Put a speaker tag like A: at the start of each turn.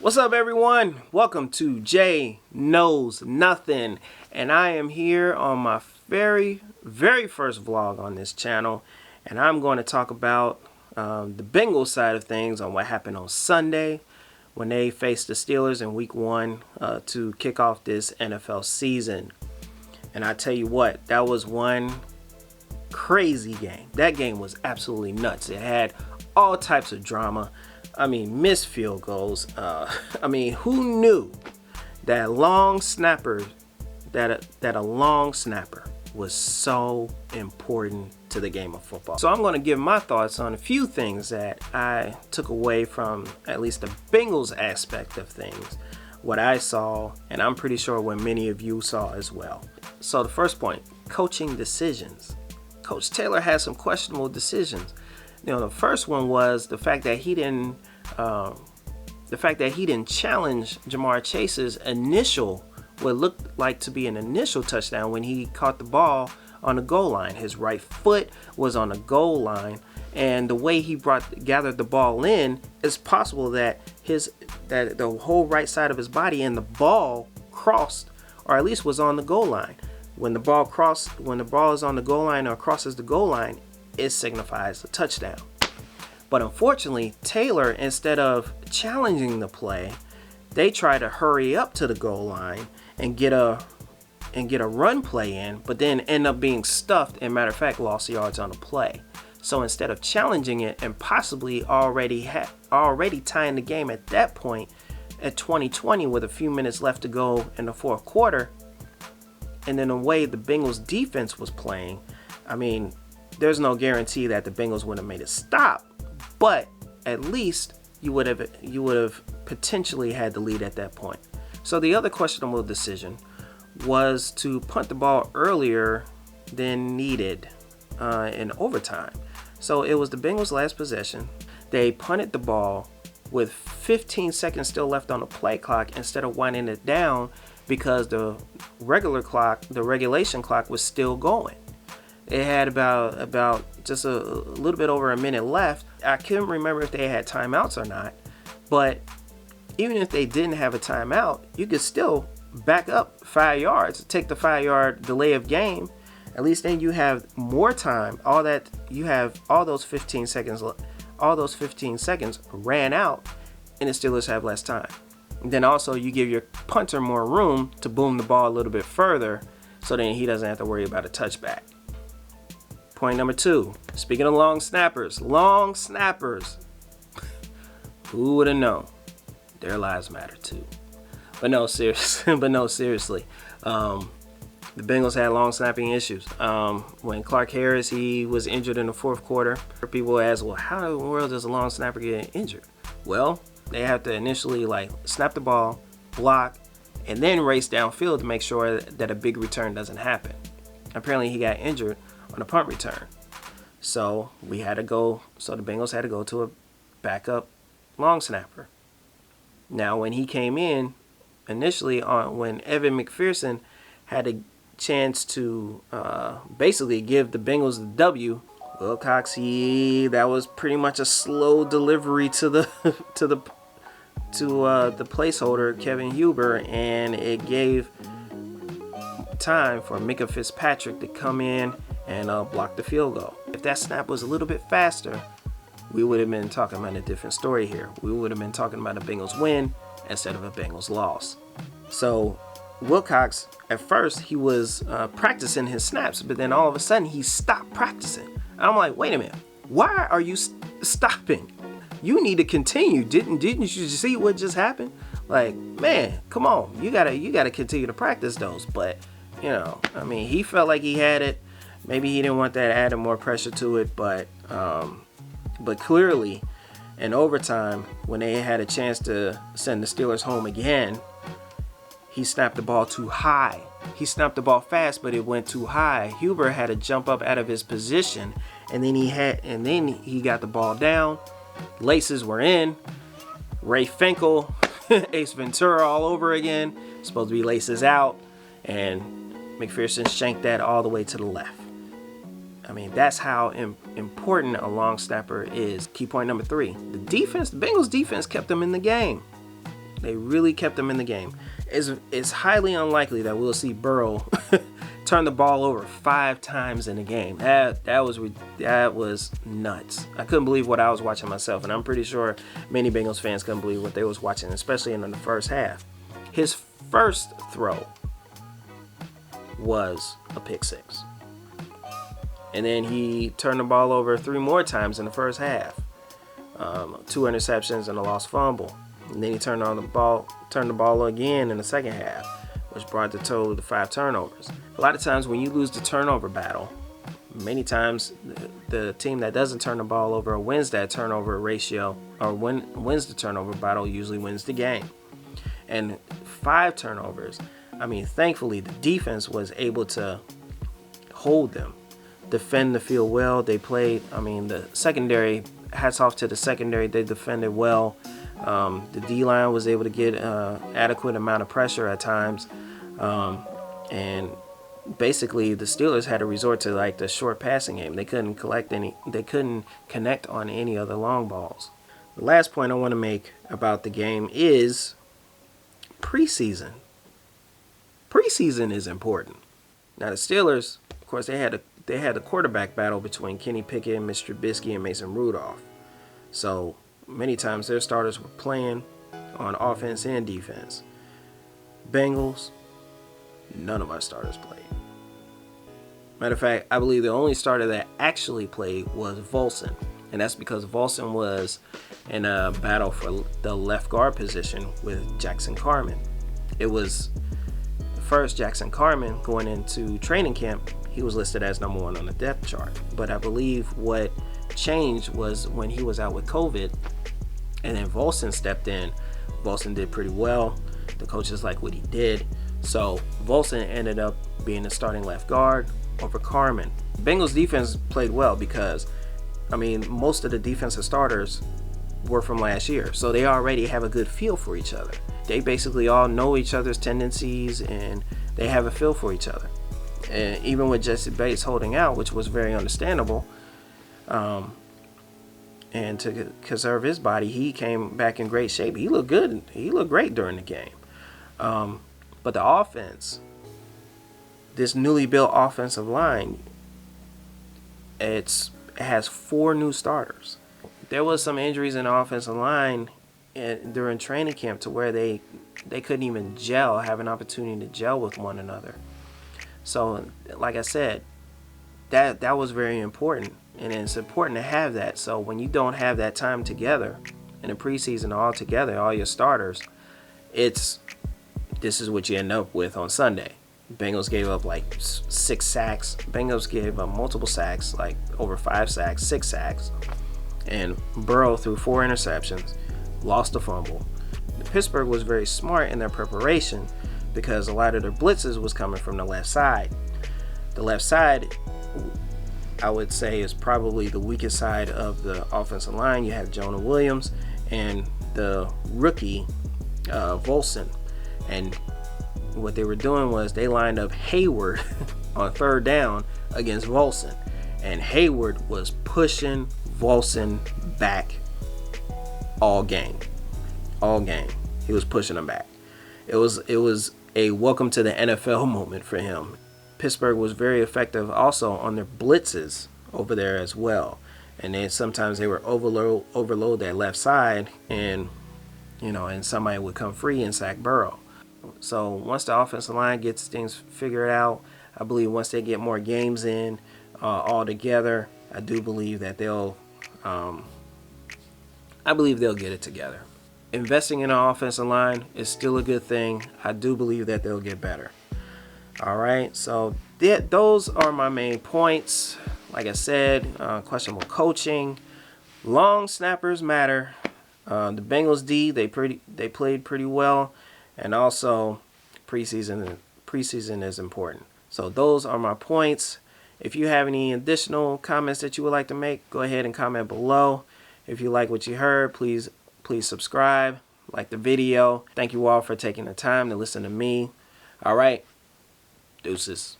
A: What's up, everyone? Welcome to Jay Knows Nothing, and I am here on my very first vlog on this channel, and I'm going to talk about the Bengals side of things on what happened on Sunday when they faced the Steelers in Week 1 to kick off this NFL season. And I tell you what, that was one crazy game. That game was absolutely nuts. It had all types of drama. I mean, missed field goals. Who knew that a long snapper was so important to the game of football? So I'm going to give my thoughts on a few things that I took away from at least the Bengals aspect of things, what I saw, and I'm pretty sure what many of you saw as well. So the first point, coaching decisions. Coach Taylor had some questionable decisions. You know, the first one was the fact that he didn't challenge Jamar Chase's what looked like to be an initial touchdown when he caught the ball on the goal line. His right foot was on the goal line, and the way he gathered the ball in, it's possible that the whole right side of his body and the ball crossed, or at least was on the goal line. When the ball is on the goal line or crosses the goal line, it signifies a touchdown. But unfortunately, Taylor, instead of challenging the play, they try to hurry up to the goal line and get a run play in, but then end up being stuffed and, matter of fact, lost yards on the play. So instead of challenging it and possibly already tying the game at that point at 20-20 with a few minutes left to go in the fourth quarter, and then the way the Bengals defense was playing, I mean, there's no guarantee that the Bengals would have made a stop, but at least you would have potentially had the lead at that point. So the other questionable decision was to punt the ball earlier than needed in overtime. So it was the Bengals' last possession. They punted the ball with 15 seconds still left on the play clock instead of winding it down because the regulation clock was still going. It had about just a little bit over a minute left. I couldn't remember if they had timeouts or not, but even if they didn't have a timeout, you could still back up 5 yards, take the 5-yard delay of game. At least then you have more time. All those 15 seconds ran out, and the Steelers have less time. And then also you give your punter more room to boom the ball a little bit further, so then he doesn't have to worry about a touchback. Point number 2, speaking of long snappers, who would have known their lives matter too? But no, seriously, the Bengals had long snapping issues. When Clark Harris, he was injured in the fourth quarter, people ask, well, how in the world does a long snapper get injured? Well, they have to initially snap the ball, block, and then race downfield to make sure that a big return doesn't happen. Apparently he got injured on a punt return. So the Bengals had to go to a backup long snapper. Now when he came in initially when Evan McPherson had a chance to basically give the Bengals the W, Wilcox, that was pretty much a slow delivery to the placeholder, Kevin Huber, and it gave time for Micah Fitzpatrick to come in and block the field goal. If that snap was a little bit faster, we would have been talking about a different story here. We would have been talking about a Bengals win instead of a Bengals loss. So Wilcox, at first, he was practicing his snaps, but then all of a sudden he stopped practicing. I'm like, wait a minute, why are you stopping? You need to continue. Didn't you see what just happened? Like, man, come on, you gotta continue to practice those. But he felt like he had it. Maybe he didn't want that added more pressure to it, but clearly in overtime, when they had a chance to send the Steelers home again, he snapped the ball too high. He snapped the ball fast, but it went too high. Huber had to jump up out of his position, and then he got the ball down. Laces were in. Ray Finkel, Ace Ventura all over again. Supposed to be laces out, and McPherson shanked that all the way to the left. I mean, that's how important a long snapper is. Key point number 3. The Bengals defense kept them in the game. They really kept them in the game. It's highly unlikely that we'll see Burrow turn the ball over 5 times in a game. That was nuts. I couldn't believe what I was watching myself, and I'm pretty sure many Bengals fans couldn't believe what they was watching, especially in the first half. His first throw was a pick six, and then he turned the ball over 3 more times in the first half. 2 interceptions and a lost fumble, and then he turned the ball again in the second half, which brought the total to 5 turnovers. A lot of times when you lose the turnover battle, many times the team that doesn't turn the ball over or wins that turnover ratio or wins the turnover battle usually wins the game. And 5 turnovers, I mean, thankfully the defense was able to hold them, defend the field well. They played, I mean, the secondary, hats off to the secondary, they defended well. The D-line was able to get adequate amount of pressure at times. And basically the Steelers had to resort to like the short passing game. They couldn't connect on any other long balls. The last point I want to make about the game is preseason. Preseason is important. Now the Steelers, of course, they had a quarterback battle between Kenny Pickett, Mr. Trubisky, and Mason Rudolph. So many times their starters were playing on offense and defense. Bengals, none of our starters played. Matter of fact, I believe the only starter that actually played was Volson. And that's because Volson was in a battle for the left guard position with Jackson Carman. It was first Jackson Carman going into training camp. He was listed as number 1 on the depth chart. But I believe what changed was when he was out with COVID and then Volson stepped in. Volson did pretty well. The coaches liked what he did. So Volson ended up being the starting left guard over Carman. Bengals defense played well because, I mean, most of the defensive starters were from last year. So they already have a good feel for each other. They basically all know each other's tendencies and they have a feel for each other. And even with Jesse Bates holding out, which was very understandable, and to conserve his body, he came back in great shape. He looked good. He looked great during the game. But the offense, this newly built offensive line, it has 4 new starters. There was some injuries in the offensive line during training camp to where they couldn't even have an opportunity to gel with one another. So, like I said, that was very important, and it's important to have that. So when you don't have that time together in the preseason all together, all your starters, this is what you end up with on Sunday. Bengals gave up like 6 sacks. Bengals gave up multiple sacks, like over 5 sacks, 6 sacks. And Burrow threw 4 interceptions, lost a fumble. Pittsburgh was very smart in their preparation because a lot of their blitzes was coming from the left side. The left side, I would say, is probably the weakest side of the offensive line. You have Jonah Williams and the rookie Volson. And what they were doing was they lined up Hayward on 3rd down against Volson. And Hayward was pushing Volson back all game. All game. He was pushing him back. It was a welcome to the NFL moment for him. Pittsburgh was very effective also on their blitzes over there as well. And then sometimes they would overload that left side and somebody would come free and sack Burrow. So once the offensive line gets things figured out, I believe once they get more games in all together, I do believe that they'll get it together. Investing in an offensive line is still a good thing. I do believe that they'll get better. All right, so those are my main points. Like I said, questionable coaching, long snappers matter. The Bengals D, they played pretty well, and also preseason is important. So those are my points. If you have any additional comments that you would like to make, go ahead and comment below. If you like what you heard, please subscribe, like the video. Thank you all for taking the time to listen to me. All right, deuces.